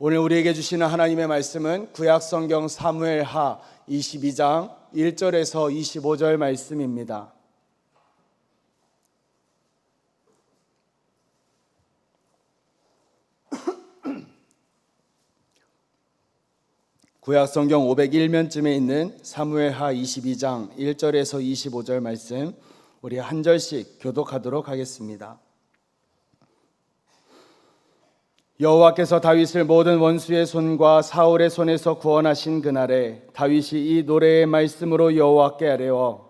오늘 우리에게 주시는 하나님의 말씀은 구약성경 사무엘하 22장 1절에서 25절 말씀입니다. 구약성경 501면쯤에 있는 사무엘하 22장 1절에서 25절 말씀, 우리 한 절씩 교독하도록 하겠습니다. 여호와께서 다윗을 모든 원수의 손과 사울의 손에서 구원하신 그날에 다윗이 이 노래의 말씀으로 여호와께 아뢰어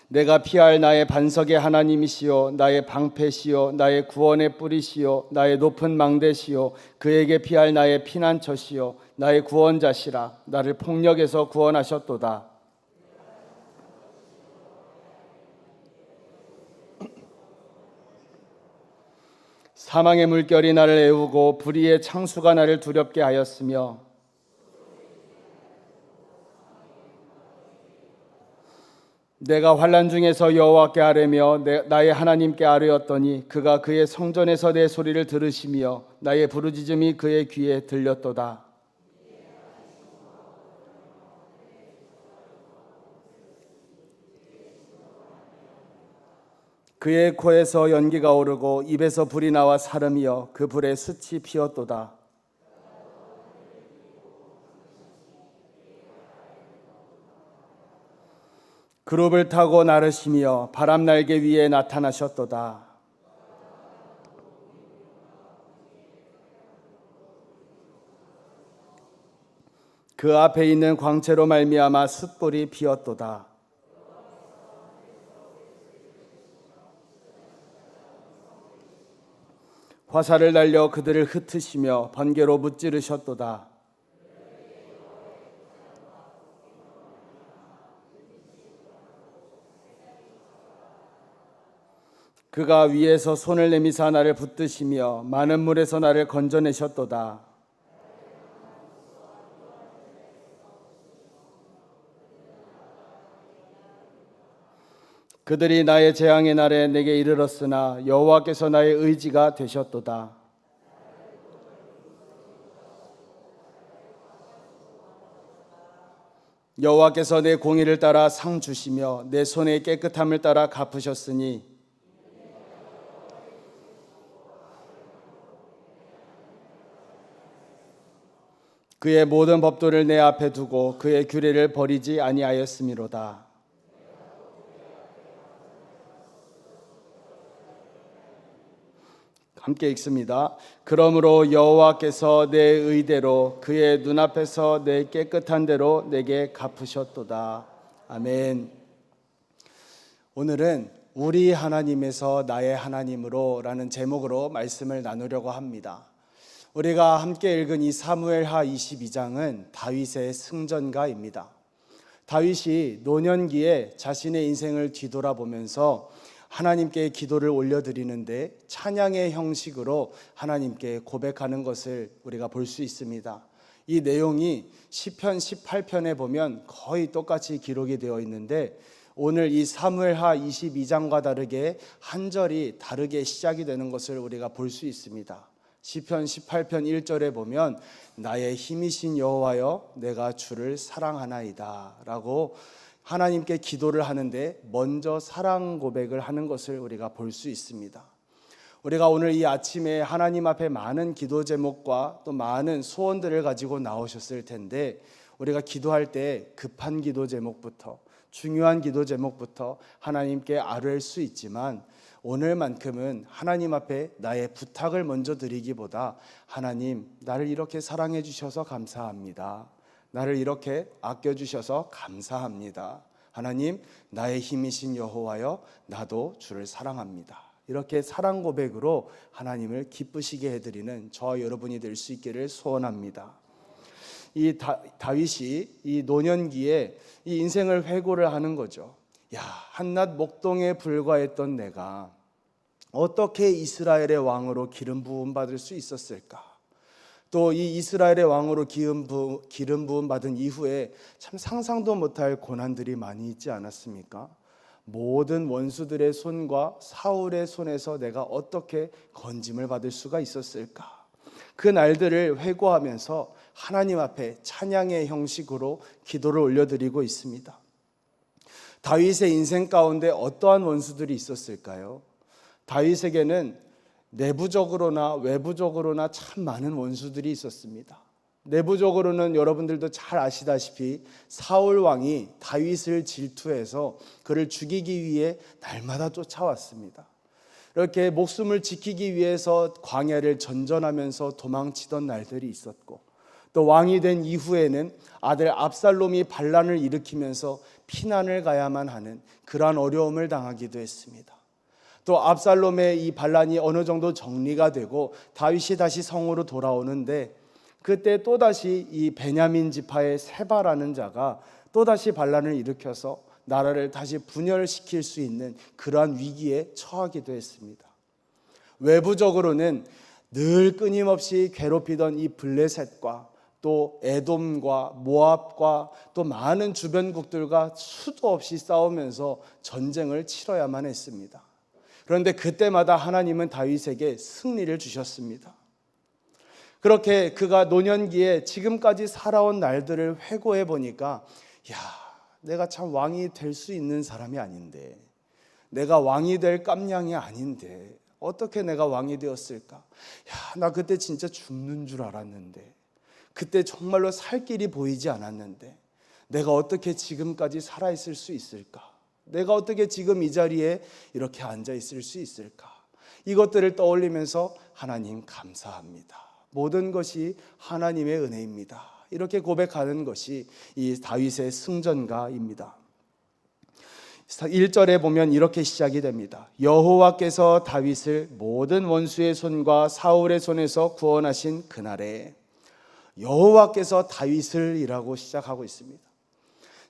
내가 피할 나의 반석의 하나님이시요 나의 방패시요 나의 구원의 뿌리시요 나의 높은 망대시요 그에게 피할 나의 피난처시요 나의 구원자시라. 나를 폭력에서 구원하셨도다. 사망의 물결이 나를 애우고 불의의 창수가 나를 두렵게 하였으며 내가 환난 중에서 여호와께 아뢰며 나의 하나님께 아뢰었더니 그가 그의 성전에서 내 소리를 들으시며 나의 부르짖음이 그의 귀에 들렸도다. 그의 코에서 연기가 오르고 입에서 불이 나와 사름이여 그 불에 숯이 피었도다. 그룹을 타고 나르시며 바람 날개 위에 나타나셨도다. 그 앞에 있는 광채로 말미암아 숯불이 피었도다. 화살을 날려 그들을 흩으시며 번개로 무찌르셨도다. 그가 위에서 손을 내미사 나를 붙드시며 많은 물에서 나를 건져내셨도다. 그들이 나의 재앙의 날에 내게 이르렀으나 여호와께서 나의 의지가 되셨도다. 여호와께서 내 공의를 따라 상 주시며 내 손의 깨끗함을 따라 갚으셨으니 그의 모든 법도를 내 앞에 두고 그의 규례를 버리지 아니하였음이로다. 함께 읽습니다. 그러므로 여호와께서 내 의대로 그의 눈앞에서 내 깨끗한 대로 내게 갚으셨도다. 아멘. 오늘은 우리 하나님에서 나의 하나님으로 라는 제목으로 말씀을 나누려고 합니다. 우리가 함께 읽은 이 사무엘하 22장은 다윗의 승전가입니다. 다윗이 노년기에 자신의 인생을 뒤돌아보면서 하나님께 기도를 올려드리는데 찬양의 형식으로 하나님께 고백하는 것을 우리가 볼 수 있습니다. 이 내용이 시편 18편에 보면 거의 똑같이 기록이 되어 있는데 오늘 이 사무엘하 22장과 다르게 한 절이 다르게 시작이 되는 것을 우리가 볼 수 있습니다. 시편 18편 1절에 보면 나의 힘이신 여호와여 내가 주를 사랑하나이다 라고 하나님께 기도를 하는데 먼저 사랑 고백을 하는 것을 우리가 볼 수 있습니다. 우리가 오늘 이 아침에 하나님 앞에 많은 기도 제목과 또 많은 소원들을 가지고 나오셨을 텐데 우리가 기도할 때 급한 기도 제목부터 중요한 기도 제목부터 하나님께 아뢰을 수 있지만 오늘만큼은 하나님 앞에 나의 부탁을 먼저 드리기보다 하나님 나를 이렇게 사랑해 주셔서 감사합니다. 나를 이렇게 아껴주셔서 감사합니다. 하나님 나의 힘이신 여호와여 나도 주를 사랑합니다. 이렇게 사랑 고백으로 하나님을 기쁘시게 해드리는 저와 여러분이 될 수 있기를 소원합니다. 이 다윗이 이 노년기에 이 인생을 회고를 하는 거죠. 야, 한낱 목동에 불과했던 내가 어떻게 이스라엘의 왕으로 기름 부음 받을 수 있었을까? 또 이 이스라엘의 왕으로 기름 부음 받은 이후에 참 상상도 못할 고난들이 많이 있지 않았습니까? 모든 원수들의 손과 사울의 손에서 내가 어떻게 건짐을 받을 수가 있었을까? 그 날들을 회고하면서 하나님 앞에 찬양의 형식으로 기도를 올려드리고 있습니다. 다윗의 인생 가운데 어떠한 원수들이 있었을까요? 다윗에게는 내부적으로나 외부적으로나 참 많은 원수들이 있었습니다. 내부적으로는 여러분들도 잘 아시다시피 사울 왕이 다윗을 질투해서 그를 죽이기 위해 날마다 쫓아왔습니다. 이렇게 목숨을 지키기 위해서 광야를 전전하면서 도망치던 날들이 있었고, 또 왕이 된 이후에는 아들 압살롬이 반란을 일으키면서 피난을 가야만 하는 그러한 어려움을 당하기도 했습니다. 또 압살롬의 이 반란이 어느 정도 정리가 되고 다윗이 다시 성으로 돌아오는데, 그때 또다시 이 베냐민 지파의 세바라는 자가 또다시 반란을 일으켜서 나라를 다시 분열시킬 수 있는 그러한 위기에 처하기도 했습니다. 외부적으로는 늘 끊임없이 괴롭히던 이 블레셋과 또 에돔과 모압과 또 많은 주변국들과 수도 없이 싸우면서 전쟁을 치러야만 했습니다. 그런데 그때마다 하나님은 다윗에게 승리를 주셨습니다. 그렇게 그가 노년기에 지금까지 살아온 날들을 회고해 보니까, 내가 참 왕이 될 수 있는 사람이 아닌데, 내가 왕이 될 깜냥이 아닌데 어떻게 내가 왕이 되었을까? 나 그때 진짜 죽는 줄 알았는데, 그때 정말로 살 길이 보이지 않았는데 내가 어떻게 지금까지 살아있을 수 있을까? 내가 어떻게 지금 이 자리에 이렇게 앉아 있을 수 있을까? 이것들을 떠올리면서 하나님 감사합니다. 모든 것이 하나님의 은혜입니다. 이렇게 고백하는 것이 이 다윗의 승전가입니다. 1절에 보면 이렇게 시작이 됩니다. 여호와께서 다윗을 모든 원수의 손과 사울의 손에서 구원하신 그날에, 여호와께서 다윗을 이라고 시작하고 있습니다.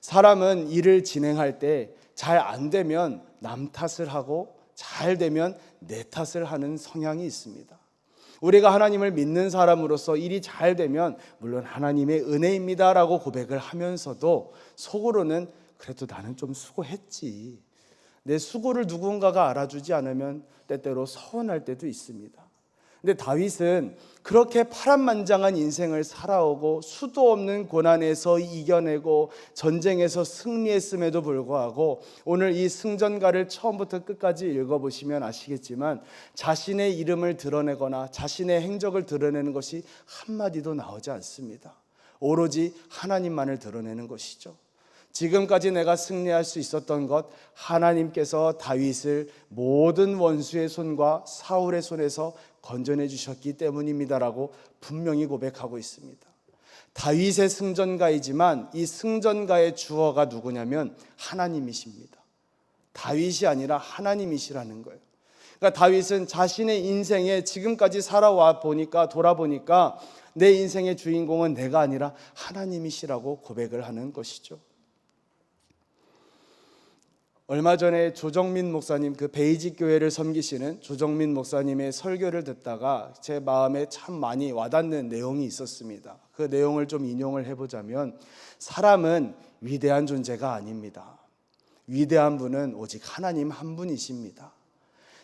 사람은 일을 진행할 때 잘 안 되면 남 탓을 하고 잘 되면 내 탓을 하는 성향이 있습니다. 우리가 하나님을 믿는 사람으로서 일이 잘 되면 물론 하나님의 은혜입니다라고 고백을 하면서도 속으로는 그래도 나는 좀 수고했지, 내 수고를 누군가가 알아주지 않으면 때때로 서운할 때도 있습니다. 근데 다윗은 그렇게 파란만장한 인생을 살아오고 수도 없는 고난에서 이겨내고 전쟁에서 승리했음에도 불구하고 오늘 이 승전가를 처음부터 끝까지 읽어보시면 아시겠지만 자신의 이름을 드러내거나 자신의 행적을 드러내는 것이 한마디도 나오지 않습니다. 오로지 하나님만을 드러내는 것이죠. 지금까지 내가 승리할 수 있었던 것, 하나님께서 다윗을 모든 원수의 손과 사울의 손에서 건져내 주셨기 때문입니다라고 분명히 고백하고 있습니다. 다윗의 승전가이지만 이 승전가의 주어가 누구냐면 하나님이십니다. 다윗이 아니라 하나님이시라는 거예요. 그러니까 다윗은 자신의 인생에 지금까지 살아와 보니까, 돌아보니까 내 인생의 주인공은 내가 아니라 하나님이시라고 고백을 하는 것이죠. 얼마 전에 조정민 목사님, 그 베이직 교회를 섬기시는 조정민 목사님의 설교를 듣다가 제 마음에 참 많이 와닿는 내용이 있었습니다. 그 내용을 좀 인용을 해보자면, 사람은 위대한 존재가 아닙니다. 위대한 분은 오직 하나님 한 분이십니다.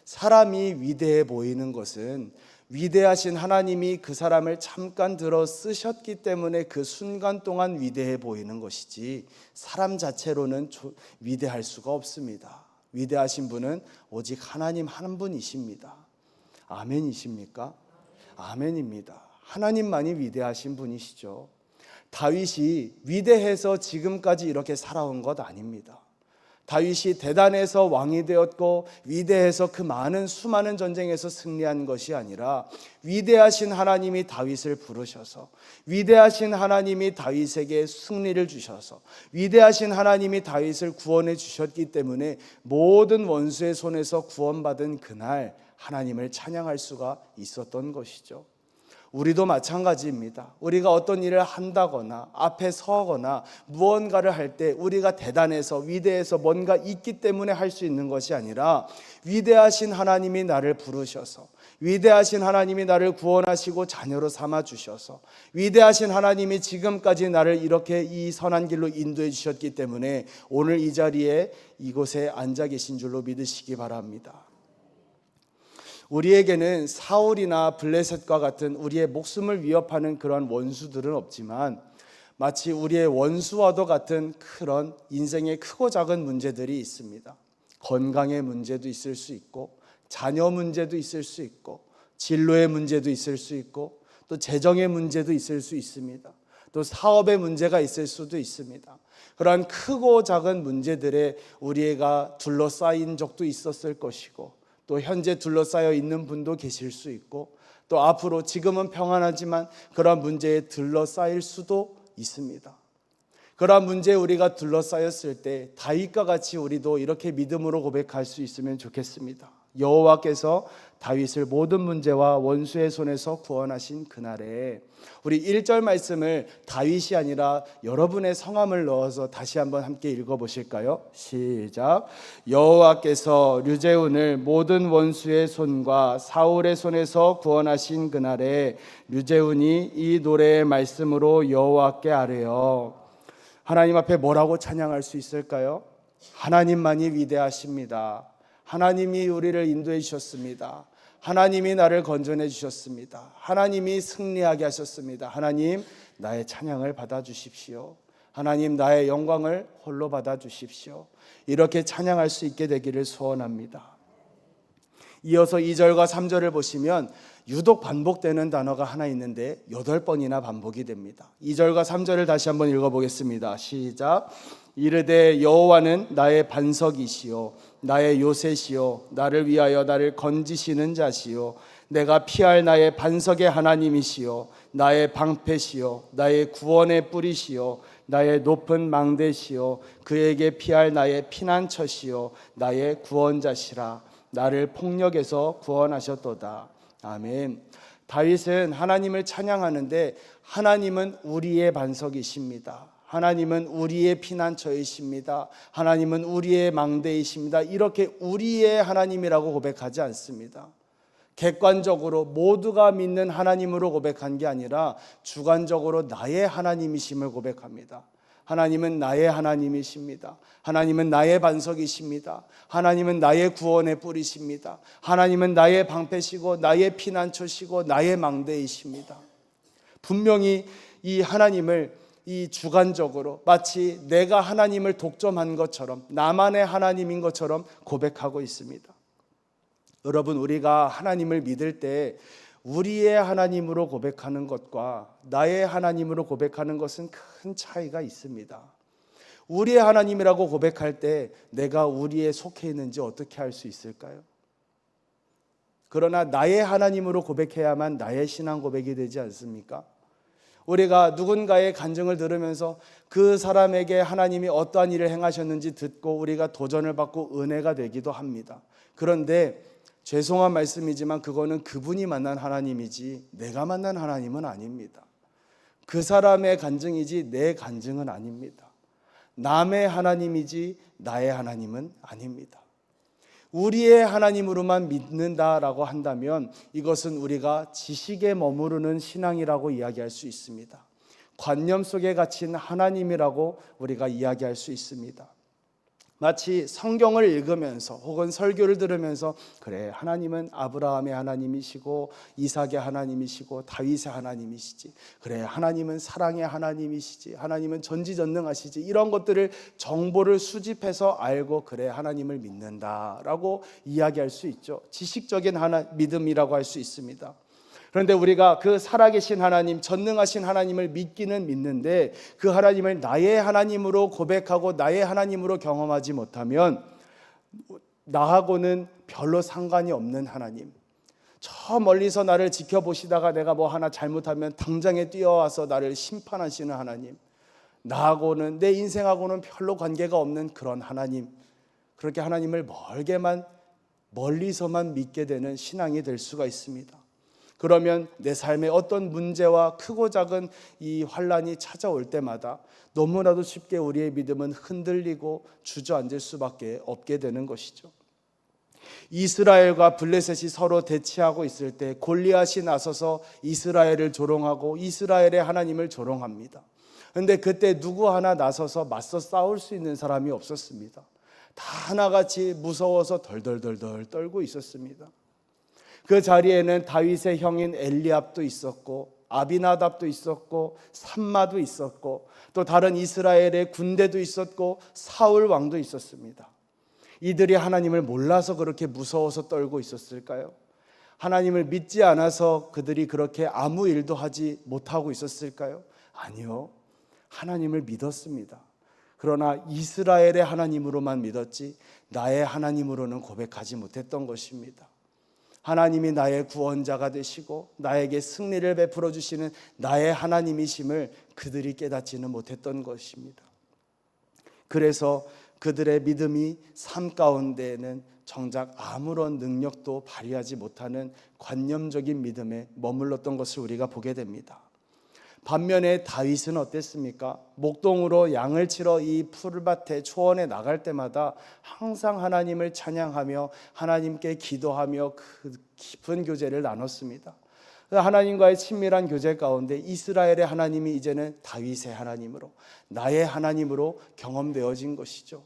사람이 위대해 보이는 것은 위대하신 하나님이 그 사람을 잠깐 들어 쓰셨기 때문에 그 순간 동안 위대해 보이는 것이지 사람 자체로는 위대할 수가 없습니다. 위대하신 분은 오직 하나님 한 분이십니다. 아멘이십니까? 아멘입니다. 하나님만이 위대하신 분이시죠. 다윗이 위대해서 지금까지 이렇게 살아온 것 아닙니다. 다윗이 대단해서 왕이 되었고 위대해서 그 수많은 전쟁에서 승리한 것이 아니라 위대하신 하나님이 다윗을 부르셔서, 위대하신 하나님이 다윗에게 승리를 주셔서, 위대하신 하나님이 다윗을 구원해 주셨기 때문에 모든 원수의 손에서 구원받은 그날 하나님을 찬양할 수가 있었던 것이죠. 우리도 마찬가지입니다. 우리가 어떤 일을 한다거나 앞에 서거나 무언가를 할 때 우리가 대단해서 위대해서 뭔가 있기 때문에 할 수 있는 것이 아니라 위대하신 하나님이 나를 부르셔서, 위대하신 하나님이 나를 구원하시고 자녀로 삼아 주셔서, 위대하신 하나님이 지금까지 나를 이렇게 이 선한 길로 인도해 주셨기 때문에 오늘 이 자리에 이곳에 앉아 계신 줄로 믿으시기 바랍니다. 우리에게는 사울이나 블레셋과 같은 우리의 목숨을 위협하는 그런 원수들은 없지만 마치 우리의 원수와도 같은 그런 인생의 크고 작은 문제들이 있습니다. 건강의 문제도 있을 수 있고, 자녀 문제도 있을 수 있고, 진로의 문제도 있을 수 있고, 또 재정의 문제도 있을 수 있습니다. 또 사업의 문제가 있을 수도 있습니다. 그러한 크고 작은 문제들에 우리가 둘러싸인 적도 있었을 것이고, 또 현재 둘러싸여 있는 분도 계실 수 있고, 또 앞으로 지금은 평안하지만 그런 문제에 둘러싸일 수도 있습니다. 그러한 문제에 우리가 둘러싸였을 때 다윗과 같이 우리도 이렇게 믿음으로 고백할 수 있으면 좋겠습니다. 여호와께서 다윗을 모든 문제와 원수의 손에서 구원하신 그날에, 우리 1절 말씀을 다윗이 아니라 여러분의 성함을 넣어서 다시 한번 함께 읽어보실까요? 시작. 여호와께서 류제운을 모든 원수의 손과 사울의 손에서 구원하신 그날에 류제운이 이 노래의 말씀으로 여호와께 아뢰어. 하나님 앞에 뭐라고 찬양할 수 있을까요? 하나님만이 위대하십니다. 하나님이 우리를 인도해 주셨습니다. 하나님이 나를 건져내 주셨습니다. 하나님이 승리하게 하셨습니다. 하나님, 나의 찬양을 받아주십시오. 하나님, 나의 영광을 홀로 받아주십시오. 이렇게 찬양할 수 있게 되기를 소원합니다. 이어서 2절과 3절을 보시면 유독 반복되는 단어가 하나 있는데 8번이나 반복이 됩니다. 2절과 3절을 다시 한번 읽어보겠습니다. 시작. 이르되 여호와는 나의 반석이시요 나의 요새시요 나를 위하여 나를 건지시는 자시요 내가 피할 나의 반석의 하나님이시요 나의 방패시요 나의 구원의 뿌리시요 나의 높은 망대시요 그에게 피할 나의 피난처시요 나의 구원자시라. 나를 폭력에서 구원하셨도다. 아멘. 다윗은 하나님을 찬양하는데 하나님은 우리의 반석이십니다. 하나님은 우리의 피난처이십니다. 하나님은 우리의 망대이십니다. 이렇게 우리의 하나님이라고 고백하지 않습니다. 객관적으로 모두가 믿는 하나님으로 고백한 게 아니라 주관적으로 나의 하나님이심을 고백합니다. 하나님은 나의 하나님이십니다. 하나님은 나의 반석이십니다. 하나님은 나의 구원의 뿌리십니다. 하나님은 나의 방패시고 나의 피난처시고 나의 망대이십니다. 분명히 이 하나님을 이 주관적으로 마치 내가 하나님을 독점한 것처럼, 나만의 하나님인 것처럼 고백하고 있습니다. 여러분, 우리가 하나님을 믿을 때 우리의 하나님으로 고백하는 것과 나의 하나님으로 고백하는 것은 큰 차이가 있습니다. 우리의 하나님이라고 고백할 때 내가 우리에 속해 있는지 어떻게 알 수 있을까요? 그러나 나의 하나님으로 고백해야만 나의 신앙 고백이 되지 않습니까? 우리가 누군가의 간증을 들으면서 그 사람에게 하나님이 어떠한 일을 행하셨는지 듣고 우리가 도전을 받고 은혜가 되기도 합니다. 그런데 죄송한 말씀이지만 그거는 그분이 만난 하나님이지 내가 만난 하나님은 아닙니다. 그 사람의 간증이지 내 간증은 아닙니다. 남의 하나님이지 나의 하나님은 아닙니다. 우리의 하나님으로만 믿는다라고 한다면 이것은 우리가 지식에 머무르는 신앙이라고 이야기할 수 있습니다. 관념 속에 갇힌 하나님이라고 우리가 이야기할 수 있습니다. 마치 성경을 읽으면서 혹은 설교를 들으면서 그래, 하나님은 아브라함의 하나님이시고 이삭의 하나님이시고 다윗의 하나님이시지, 그래, 하나님은 사랑의 하나님이시지, 하나님은 전지전능하시지, 이런 것들을 정보를 수집해서 알고 그래, 하나님을 믿는다라고 이야기할 수 있죠. 지식적인 믿음이라고 할 수 있습니다. 그런데 우리가 그 살아계신 하나님, 전능하신 하나님을 믿기는 믿는데 그 하나님을 나의 하나님으로 고백하고 나의 하나님으로 경험하지 못하면 나하고는 별로 상관이 없는 하나님, 저 멀리서 나를 지켜보시다가 내가 뭐 하나 잘못하면 당장에 뛰어와서 나를 심판하시는 하나님, 나하고는 내 인생하고는 별로 관계가 없는 그런 하나님, 그렇게 하나님을 멀리서만 믿게 되는 신앙이 될 수가 있습니다. 그러면 내 삶에 어떤 문제와 크고 작은 이 환란이 찾아올 때마다 너무나도 쉽게 우리의 믿음은 흔들리고 주저앉을 수밖에 없게 되는 것이죠. 이스라엘과 블레셋이 서로 대치하고 있을 때 골리앗이 나서서 이스라엘을 조롱하고 이스라엘의 하나님을 조롱합니다. 그런데 그때 누구 하나 나서서 맞서 싸울 수 있는 사람이 없었습니다. 다 하나같이 무서워서 덜덜덜덜 떨고 있었습니다. 그 자리에는 다윗의 형인 엘리압도 있었고 아비나답도 있었고 삼마도 있었고 또 다른 이스라엘의 군대도 있었고 사울 왕도 있었습니다. 이들이 하나님을 몰라서 그렇게 무서워서 떨고 있었을까요? 하나님을 믿지 않아서 그들이 그렇게 아무 일도 하지 못하고 있었을까요? 아니요. 하나님을 믿었습니다. 그러나 이스라엘의 하나님으로만 믿었지 나의 하나님으로는 고백하지 못했던 것입니다. 하나님이 나의 구원자가 되시고 나에게 승리를 베풀어 주시는 나의 하나님이심을 그들이 깨닫지는 못했던 것입니다. 그래서 그들의 믿음이 삶 가운데에는 정작 아무런 능력도 발휘하지 못하는 관념적인 믿음에 머물렀던 것을 우리가 보게 됩니다. 반면에 다윗은 어땠습니까? 목동으로 양을 치러 이 풀밭에 초원에 나갈 때마다 항상 하나님을 찬양하며 하나님께 기도하며 그 깊은 교제를 나눴습니다. 하나님과의 친밀한 교제 가운데 이스라엘의 하나님이 이제는 다윗의 하나님으로 나의 하나님으로 경험되어진 것이죠.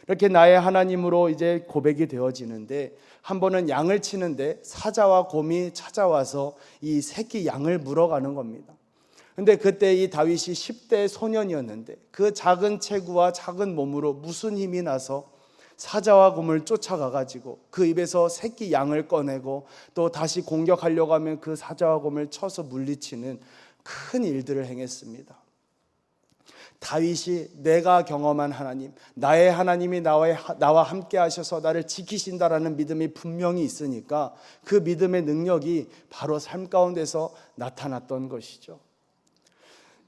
이렇게 나의 하나님으로 이제 고백이 되어지는데 한 번은 양을 치는데 사자와 곰이 찾아와서 이 새끼 양을 물어가는 겁니다. 근데 그때 이 다윗이 10대 소년이었는데 그 작은 체구와 작은 몸으로 무슨 힘이 나서 사자와 곰을 쫓아가 가지고 그 입에서 새끼 양을 꺼내고 또 다시 공격하려고 하면 그 사자와 곰을 쳐서 물리치는 큰 일들을 행했습니다. 다윗이 내가 경험한 하나님, 나의 하나님이 나와 함께 하셔서 나를 지키신다라는 믿음이 분명히 있으니까 그 믿음의 능력이 바로 삶 가운데서 나타났던 것이죠.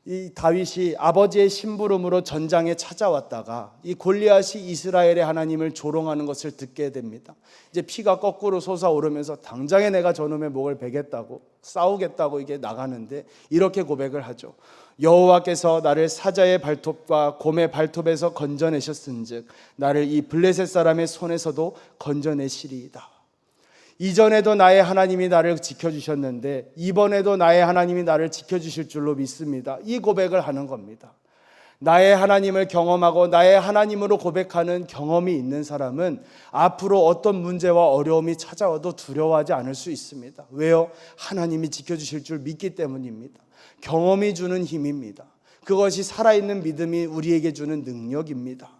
이 다윗이 아버지의 심부름으로 전장에 찾아왔다가 이 골리앗이 이스라엘의 하나님을 조롱하는 것을 듣게 됩니다. 이제 피가 거꾸로 솟아오르면서 당장에 내가 저놈의 목을 베겠다고 싸우겠다고 이게 나가는데 이렇게 고백을 하죠. 여호와께서 나를 사자의 발톱과 곰의 발톱에서 건져내셨은즉 나를 이 블레셋 사람의 손에서도 건져내시리이다. 이전에도 나의 하나님이 나를 지켜주셨는데 이번에도 나의 하나님이 나를 지켜주실 줄로 믿습니다. 이 고백을 하는 겁니다. 나의 하나님을 경험하고 나의 하나님으로 고백하는 경험이 있는 사람은 앞으로 어떤 문제와 어려움이 찾아와도 두려워하지 않을 수 있습니다. 왜요? 하나님이 지켜주실 줄 믿기 때문입니다. 경험이 주는 힘입니다. 그것이 살아있는 믿음이 우리에게 주는 능력입니다.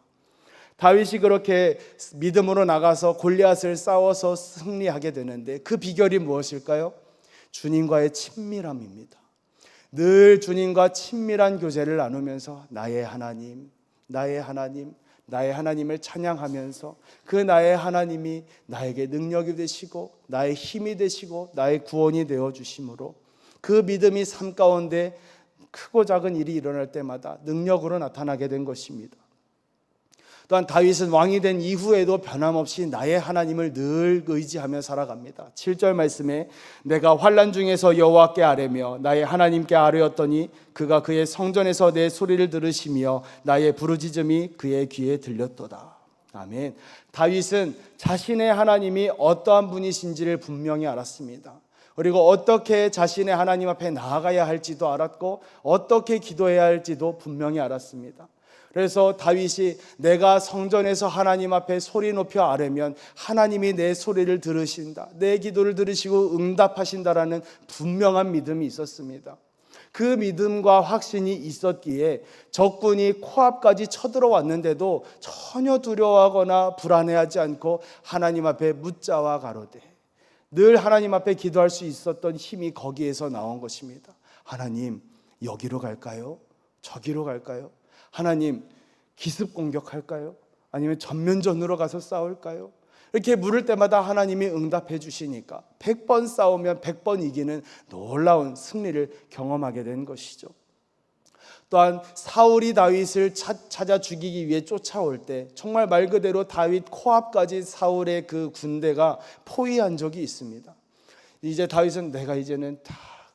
다윗이 그렇게 믿음으로 나가서 골리앗을 싸워서 승리하게 되는데 그 비결이 무엇일까요? 주님과의 친밀함입니다. 늘 주님과 친밀한 교제를 나누면서 나의 하나님, 나의 하나님, 나의 하나님을 찬양하면서 그 나의 하나님이 나에게 능력이 되시고 나의 힘이 되시고 나의 구원이 되어주심으로 그 믿음이 삶 가운데 크고 작은 일이 일어날 때마다 능력으로 나타나게 된 것입니다. 또한 다윗은 왕이 된 이후에도 변함없이 나의 하나님을 늘 의지하며 살아갑니다. 7절 말씀에 내가 환난 중에서 여호와께 아뢰며 나의 하나님께 아뢰었더니 그가 그의 성전에서 내 소리를 들으시며 나의 부르짖음이 그의 귀에 들렸도다. 아멘. 다윗은 자신의 하나님이 어떠한 분이신지를 분명히 알았습니다. 그리고 어떻게 자신의 하나님 앞에 나아가야 할지도 알았고 어떻게 기도해야 할지도 분명히 알았습니다. 그래서 다윗이 내가 성전에서 하나님 앞에 소리 높여 아뢰면 하나님이 내 소리를 들으신다, 내 기도를 들으시고 응답하신다라는 분명한 믿음이 있었습니다. 그 믿음과 확신이 있었기에 적군이 코앞까지 쳐들어왔는데도 전혀 두려워하거나 불안해하지 않고 하나님 앞에 묻자와 가로되 늘 하나님 앞에 기도할 수 있었던 힘이 거기에서 나온 것입니다. 하나님, 여기로 갈까요? 저기로 갈까요? 하나님, 기습 공격할까요? 아니면 전면전으로 가서 싸울까요? 이렇게 물을 때마다 하나님이 응답해 주시니까 100번 싸우면 100번 이기는 놀라운 승리를 경험하게 된 것이죠. 또한 사울이 다윗을 찾아 죽이기 위해 쫓아올 때 정말 말 그대로 다윗 코앞까지 사울의 그 군대가 포위한 적이 있습니다. 이제 다윗은 내가 이제는 다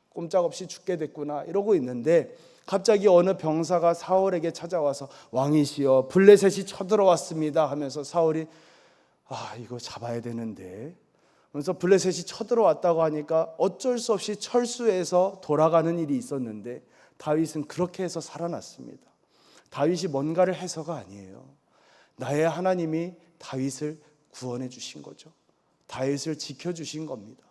꼼짝없이 죽게 됐구나 이러고 있는데 갑자기 어느 병사가 사울에게 찾아와서 왕이시여 블레셋이 쳐들어왔습니다 하면서 사울이 이거 잡아야 되는데 그래서 블레셋이 쳐들어왔다고 하니까 어쩔 수 없이 철수해서 돌아가는 일이 있었는데 다윗은 그렇게 해서 살아났습니다. 다윗이 뭔가를 해서가 아니에요. 나의 하나님이 다윗을 구원해 주신 거죠. 다윗을 지켜주신 겁니다.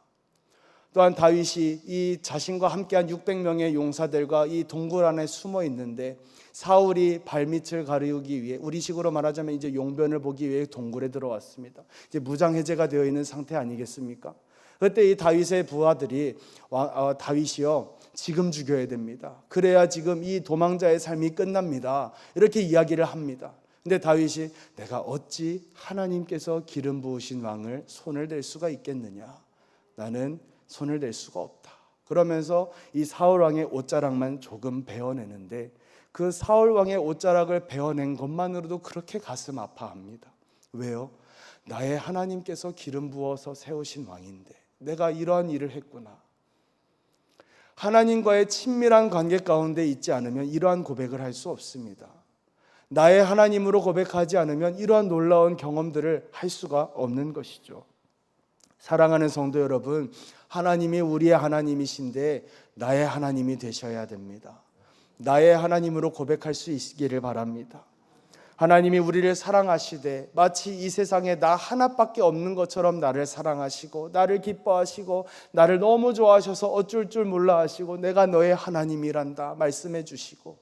또한 다윗이 이 자신과 함께한 600명의 용사들과 이 동굴 안에 숨어 있는데 사울이 발밑을 가리우기 위해 우리식으로 말하자면 이제 용변을 보기 위해 동굴에 들어왔습니다. 이제 무장해제가 되어 있는 상태 아니겠습니까? 그때 이 다윗의 부하들이 다윗이요 지금 죽여야 됩니다. 그래야 지금 이 도망자의 삶이 끝납니다. 이렇게 이야기를 합니다. 근데 다윗이 내가 어찌 하나님께서 기름 부으신 왕을 손을 댈 수가 있겠느냐? 나는 손을 댈 수가 없다. 그러면서 이 사울 왕의 옷자락만 조금 베어내는데 그 사울 왕의 옷자락을 베어낸 것만으로도 그렇게 가슴 아파합니다. 왜요? 나의 하나님께서 기름 부어서 세우신 왕인데 내가 이러한 일을 했구나. 하나님과의 친밀한 관계 가운데 있지 않으면 이러한 고백을 할 수 없습니다. 나의 하나님으로 고백하지 않으면 이러한 놀라운 경험들을 할 수가 없는 것이죠. 사랑하는 성도 여러분, 하나님이 우리의 하나님이신데 나의 하나님이 되셔야 됩니다. 나의 하나님으로 고백할 수 있기를 바랍니다. 하나님이 우리를 사랑하시되 마치 이 세상에 나 하나밖에 없는 것처럼 나를 사랑하시고 나를 기뻐하시고 나를 너무 좋아하셔서 어쩔 줄 몰라 하시고 내가 너의 하나님이란다 말씀해 주시고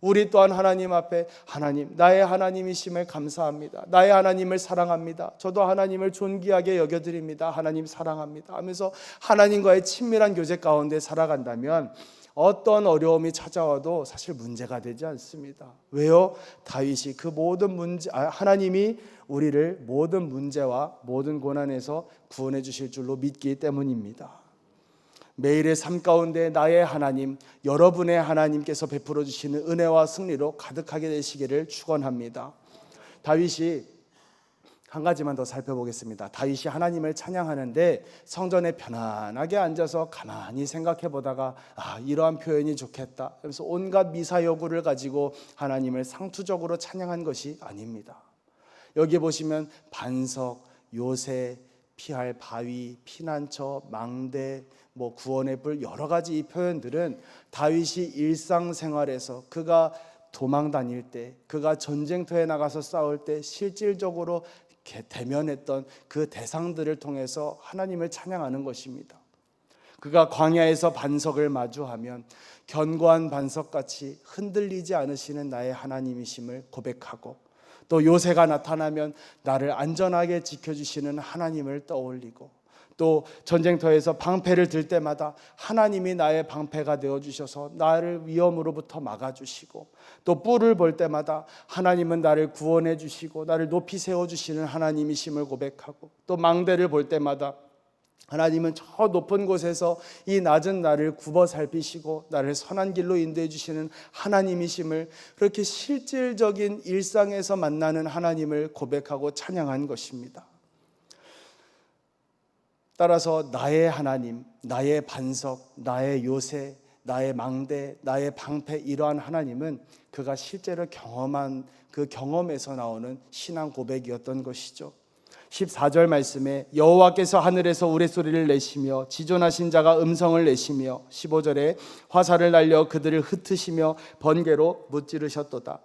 우리 또한 하나님 앞에 하나님 나의 하나님이심을 감사합니다. 나의 하나님을 사랑합니다. 저도 하나님을 존귀하게 여겨드립니다. 하나님 사랑합니다 하면서 하나님과의 친밀한 교제 가운데 살아간다면 어떤 어려움이 찾아와도 사실 문제가 되지 않습니다. 왜요? 다윗이 그 모든 문제, 하나님이 우리를 모든 문제와 모든 고난에서 구원해 주실 줄로 믿기 때문입니다. 매일의 삶 가운데 나의 하나님, 여러분의 하나님께서 베풀어 주시는 은혜와 승리로 가득하게 되시기를 축원합니다. 다윗이 한 가지만 더 살펴보겠습니다. 다윗이 하나님을 찬양하는데 성전에 편안하게 앉아서 가만히 생각해 보다가 이러한 표현이 좋겠다. 그래서 온갖 미사여구를 가지고 하나님을 상투적으로 찬양한 것이 아닙니다. 여기 보시면 반석, 요새, 피할 바위, 피난처, 망대, 구원의 불 여러 가지 이 표현들은 다윗이 일상생활에서 그가 도망 다닐 때, 그가 전쟁터에 나가서 싸울 때 실질적으로 대면했던 그 대상들을 통해서 하나님을 찬양하는 것입니다. 그가 광야에서 반석을 마주하면 견고한 반석같이 흔들리지 않으시는 나의 하나님이심을 고백하고 또 요새가 나타나면 나를 안전하게 지켜주시는 하나님을 떠올리고 또 전쟁터에서 방패를 들 때마다 하나님이 나의 방패가 되어주셔서 나를 위험으로부터 막아주시고 또 뿔을 볼 때마다 하나님은 나를 구원해 주시고 나를 높이 세워주시는 하나님이심을 고백하고 또 망대를 볼 때마다 하나님은 저 높은 곳에서 이 낮은 나를 굽어 살피시고 나를 선한 길로 인도해 주시는 하나님이심을 그렇게 실질적인 일상에서 만나는 하나님을 고백하고 찬양한 것입니다. 따라서 나의 하나님, 나의 반석, 나의 요새, 나의 망대, 나의 방패 이러한 하나님은 그가 실제로 경험한 그 경험에서 나오는 신앙 고백이었던 것이죠. 14절 말씀에 여호와께서 하늘에서 우레소리를 내시며 지존하신 자가 음성을 내시며 15절에 화살을 날려 그들을 흩으시며 번개로 무찌르셨도다.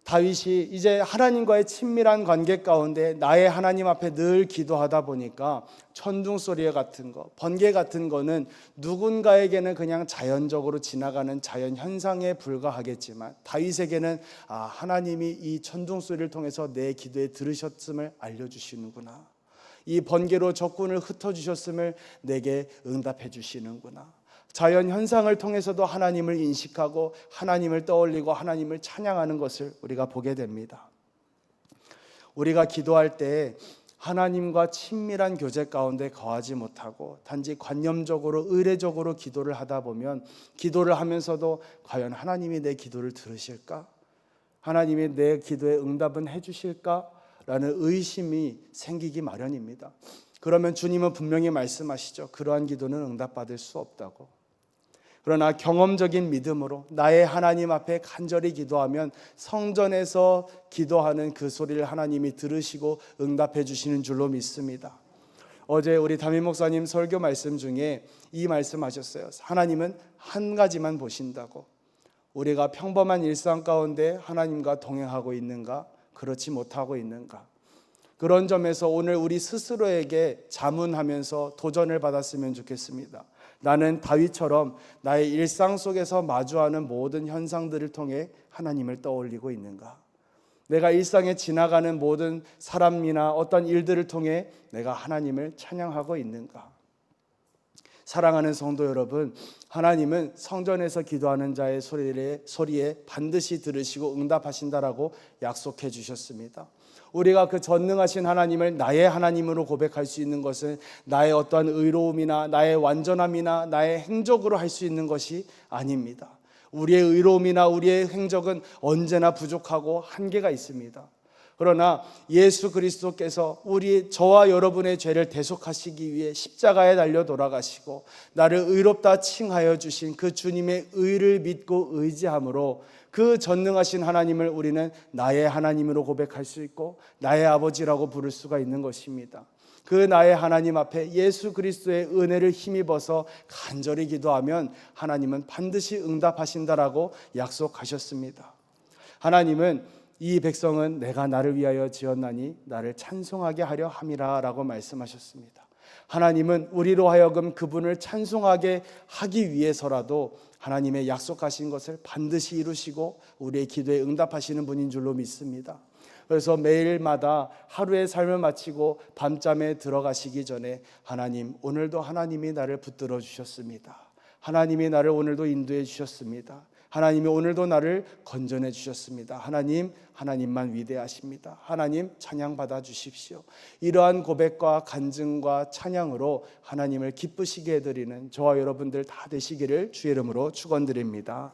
다윗이 이제 하나님과의 친밀한 관계 가운데 나의 하나님 앞에 늘 기도하다 보니까 천둥 소리 같은 거, 번개 같은 거는 누군가에게는 그냥 자연적으로 지나가는 자연 현상에 불과하겠지만 다윗에게는 하나님이 이 천둥 소리를 통해서 내 기도에 들으셨음을 알려주시는구나. 이 번개로 적군을 흩어주셨음을 내게 응답해 주시는구나. 자연 현상을 통해서도 하나님을 인식하고 하나님을 떠올리고 하나님을 찬양하는 것을 우리가 보게 됩니다. 우리가 기도할 때 하나님과 친밀한 교제 가운데 거하지 못하고 단지 관념적으로 의례적으로 기도를 하다 보면 기도를 하면서도 과연 하나님이 내 기도를 들으실까? 하나님이 내 기도에 응답은 해주실까? 라는 의심이 생기기 마련입니다. 그러면 주님은 분명히 말씀하시죠. 그러한 기도는 응답받을 수 없다고. 그러나 경험적인 믿음으로 나의 하나님 앞에 간절히 기도하면 성전에서 기도하는 그 소리를 하나님이 들으시고 응답해 주시는 줄로 믿습니다. 어제 우리 담임 목사님 설교 말씀 중에 이 말씀하셨어요. 하나님은 한 가지만 보신다고. 우리가 평범한 일상 가운데 하나님과 동행하고 있는가, 그렇지 못하고 있는가. 그런 점에서 오늘 우리 스스로에게 자문하면서 도전을 받았으면 좋겠습니다. 나는 다윗처럼 나의 일상 속에서 마주하는 모든 현상들을 통해 하나님을 떠올리고 있는가? 내가 일상에 지나가는 모든 사람이나 어떤 일들을 통해 내가 하나님을 찬양하고 있는가? 사랑하는 성도 여러분, 하나님은 성전에서 기도하는 자의 소리에 반드시 들으시고 응답하신다라고 약속해 주셨습니다. 우리가 그 전능하신 하나님을 나의 하나님으로 고백할 수 있는 것은 나의 어떠한 의로움이나 나의 완전함이나 나의 행적으로 할 수 있는 것이 아닙니다. 우리의 의로움이나 우리의 행적은 언제나 부족하고 한계가 있습니다. 그러나 예수 그리스도께서 저와 여러분의 죄를 대속하시기 위해 십자가에 달려 돌아가시고 나를 의롭다 칭하여 주신 그 주님의 의를 믿고 의지함으로 그 전능하신 하나님을 우리는 나의 하나님으로 고백할 수 있고 나의 아버지라고 부를 수가 있는 것입니다. 그 나의 하나님 앞에 예수 그리스도의 은혜를 힘입어서 간절히 기도하면 하나님은 반드시 응답하신다라고 약속하셨습니다. 하나님은 이 백성은 내가 나를 위하여 지었나니 나를 찬송하게 하려 함이라 라고 말씀하셨습니다. 하나님은 우리로 하여금 그분을 찬송하게 하기 위해서라도 하나님의 약속하신 것을 반드시 이루시고 우리의 기도에 응답하시는 분인 줄로 믿습니다. 그래서 매일마다 하루의 삶을 마치고 밤잠에 들어가시기 전에 하나님, 오늘도 하나님이 나를 붙들어 주셨습니다. 하나님이 나를 오늘도 인도해 주셨습니다. 하나님이 오늘도 나를 건전해 주셨습니다. 하나님만 위대하십니다. 하나님 찬양 받아 주십시오. 이러한 고백과 간증과 찬양으로 하나님을 기쁘시게 해드리는 저와 여러분들 다 되시기를 주의 이름으로 축원드립니다.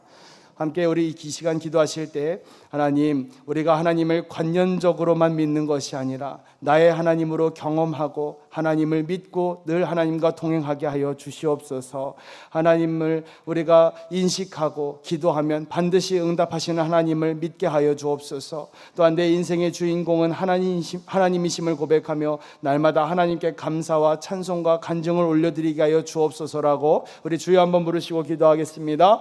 함께 우리 이 시간 기도하실 때 하나님, 우리가 하나님을 관념적으로만 믿는 것이 아니라 나의 하나님으로 경험하고 하나님을 믿고 늘 하나님과 동행하게 하여 주시옵소서. 하나님을 우리가 인식하고 기도하면 반드시 응답하시는 하나님을 믿게 하여 주옵소서. 또한 내 인생의 주인공은 하나님이심을 고백하며 날마다 하나님께 감사와 찬송과 간증을 올려드리게 하여 주옵소서라고 우리 주여 한번 부르시고 기도하겠습니다.